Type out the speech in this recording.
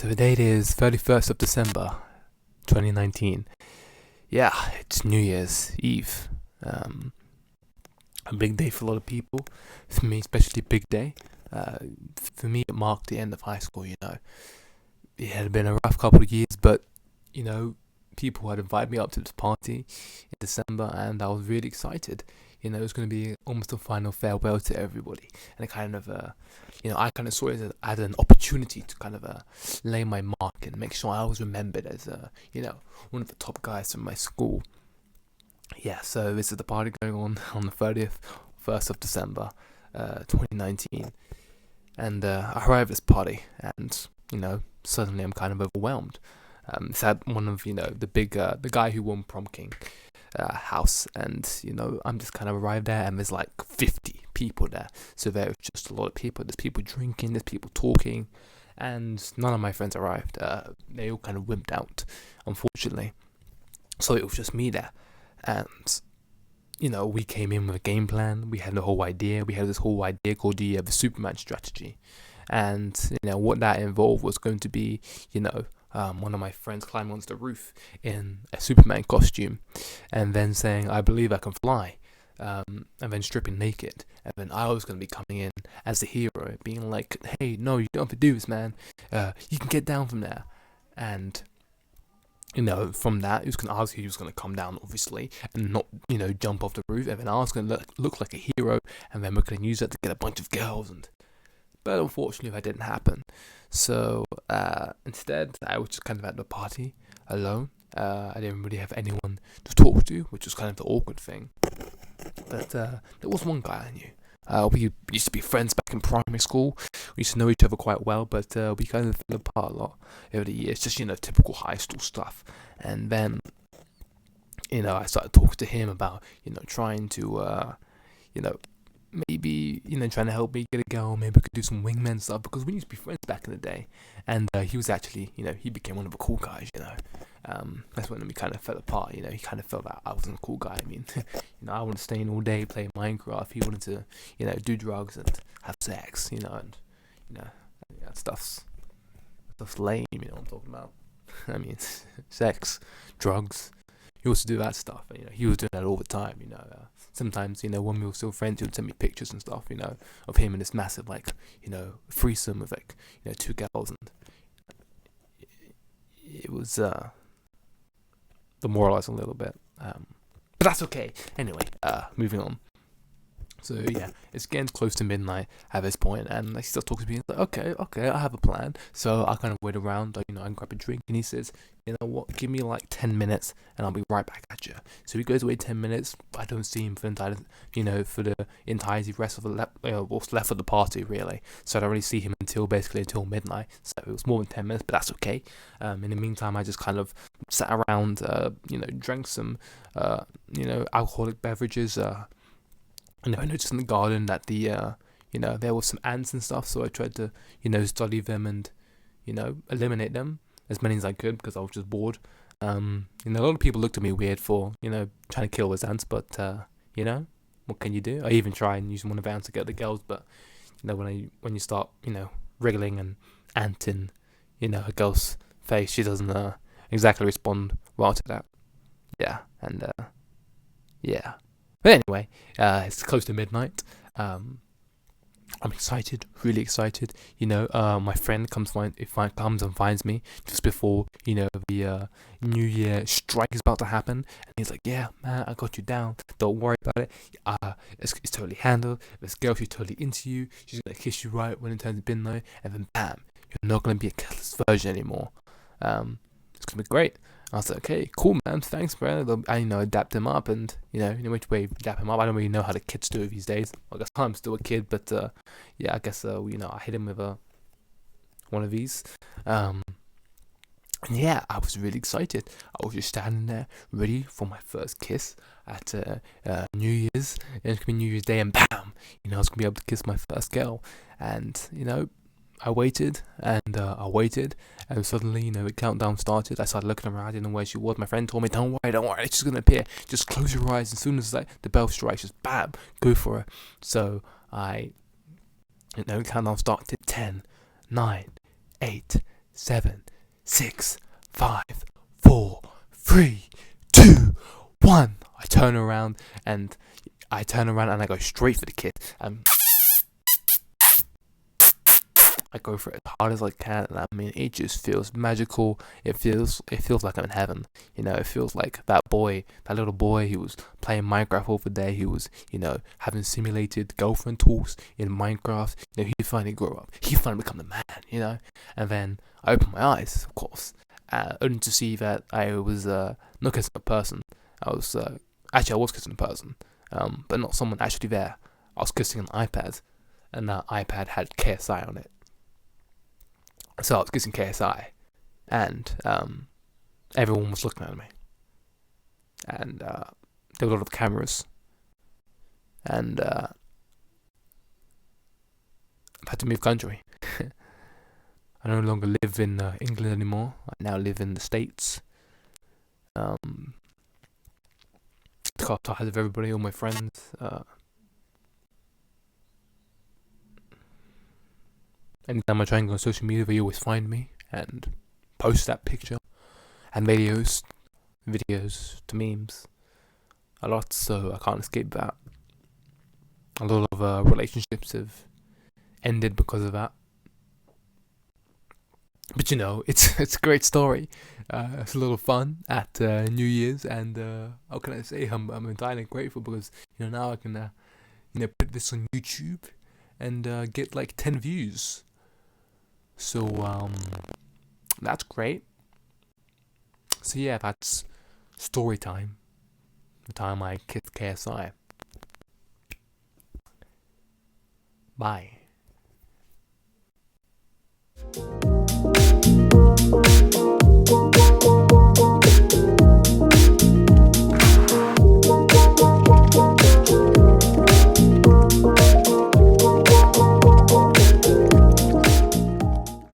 So the date is 31st of December, 2019. Yeah, it's New Year's Eve. A big day for a lot of people. For me, especially a big day. For me, it marked the end of high school, It had been a rough couple of years, but, people had invited me up to this party in December, and I was really excited. It was going to be almost a final farewell to everybody. And it kind of, I kind of saw it as an opportunity to kind of lay my mark and make sure I was remembered as, one of the top guys from my school. Yeah, so this is the party going on the 1st of December, 2019. And I arrived at this party, and, suddenly I'm kind of overwhelmed. It's at one of, the guy who won Prom King house, and, I'm just kind of arrived there, and there's like 50 people there. So there's just a lot of people. There's people drinking, there's people talking, and none of my friends arrived. They all kind of wimped out, unfortunately. So it was just me there. And, we came in with a game plan. We had the whole idea. We had this whole idea called the Superman strategy. And, what that involved was going to be, one of my friends climbing onto the roof in a Superman costume and then saying, "I believe I can fly," and then stripping naked. And then I was going to be coming in as the hero, being like, "Hey, no, you don't have to do this, man. You can get down from there." And from that, he was going to ask who was going to come down, obviously, and not, jump off the roof. And then I was going to look like a hero, and then we're going to use that to get a bunch of girls. But unfortunately, that didn't happen. So instead, I was just kind of at the party alone. I didn't really have anyone to talk to, which was kind of the awkward thing. But there was one guy I knew. We used to be friends back in primary school. We used to know each other quite well, but we kind of fell apart a lot over the years. Just, typical high school stuff. And then, I started talking to him about, trying to, maybe, trying to help me get a girl. Maybe we could do some wingman stuff, because we used to be friends back in the day. And he was actually, he became one of the cool guys, That's when we kind of fell apart, He kind of felt that I wasn't a cool guy. I mean, I wanted to stay in all day, play Minecraft. He wanted to, do drugs and have sex, and, stuff's lame, what I'm talking about. I mean, sex, drugs. He also do that stuff, and, he was doing that all the time, sometimes, when we were still friends, he would send me pictures and stuff, of him in this massive, like, threesome with, like, 2 girls, and it was, demoralizing a little bit, but that's okay. Anyway, moving on. So yeah, it's getting close to midnight at this point, and he still talks to me. He's like, okay, I have a plan. So I kind of wait around, I can grab a drink, and he says, "You know what? Give me like 10 minutes, and I'll be right back at you." So he goes away 10 minutes. I don't see him for the entirety rest of the what's left of the party, really. So I don't really see him until midnight. So it was more than 10 minutes, but that's okay. In the meantime, I just kind of sat around, drank some, alcoholic beverages. I noticed in the garden that there were some ants and stuff, so I tried to, study them and, eliminate them as many as I could, because I was just bored. A lot of people looked at me weird for, trying to kill those ants, but, what can you do? I even try and use one of the ants to get the girls, but, when you start, wriggling an ant in, a girl's face, she doesn't exactly respond well to that. Yeah, and, yeah. But anyway, it's close to midnight. I'm excited, really excited. My friend comes and finds me just before the New Year strike is about to happen, and he's like, "Yeah, man, I got you down. Don't worry about it. It's totally handled. This girl, she's totally into you. She's gonna kiss you right when it turns midnight, and then bam, you're not gonna be a careless virgin anymore. It's gonna be great." I was like, "Okay, cool, man. Thanks, bro." I adapt him up, and in which way adapt him up. I don't really know how the kids do it these days. I guess I'm still a kid, but yeah, I guess I hit him with one of these. And yeah, I was really excited. I was just standing there, ready for my first kiss at New Year's. And it's gonna be New Year's Day, and bam, I was gonna be able to kiss my first girl, and I waited and and suddenly, the countdown started. I started looking around, I didn't know where she was. My friend told me, don't worry, it's just gonna appear. Just close your eyes. As soon as the bell strikes, just bam, go for her. So the countdown started. 10, 9, 8, 7, 6, 5, 4, 3, 2, 1. I turn around and I go straight for the kid. I go for it as hard as I can, and I mean, it just feels magical. It feels like I'm in heaven. It feels like that little boy who was playing Minecraft all the day. He was, having simulated girlfriend talks in Minecraft. He finally grew up. He finally become the man. And then I opened my eyes, of course, only to see that I was not kissing a person. I was kissing a person, but not someone actually there. I was kissing an iPad, and that iPad had KSI on it. So I was kissing KSI, and everyone was looking at me, and there were a lot of cameras, and I had to move country. I no longer live in England anymore. I now live in the States. Got tired of everybody, all my friends. Anytime I try and go on social media, they always find me and post that picture and videos to memes a lot, so I can't escape that. A lot of relationships have ended because of that. But it's a great story. It's a little fun at New Year's, and how can I say? I'm entirely grateful because now I can put this on YouTube and get like 10 views. So that's great. So yeah, that's story time. The time I kissed KSI. Bye.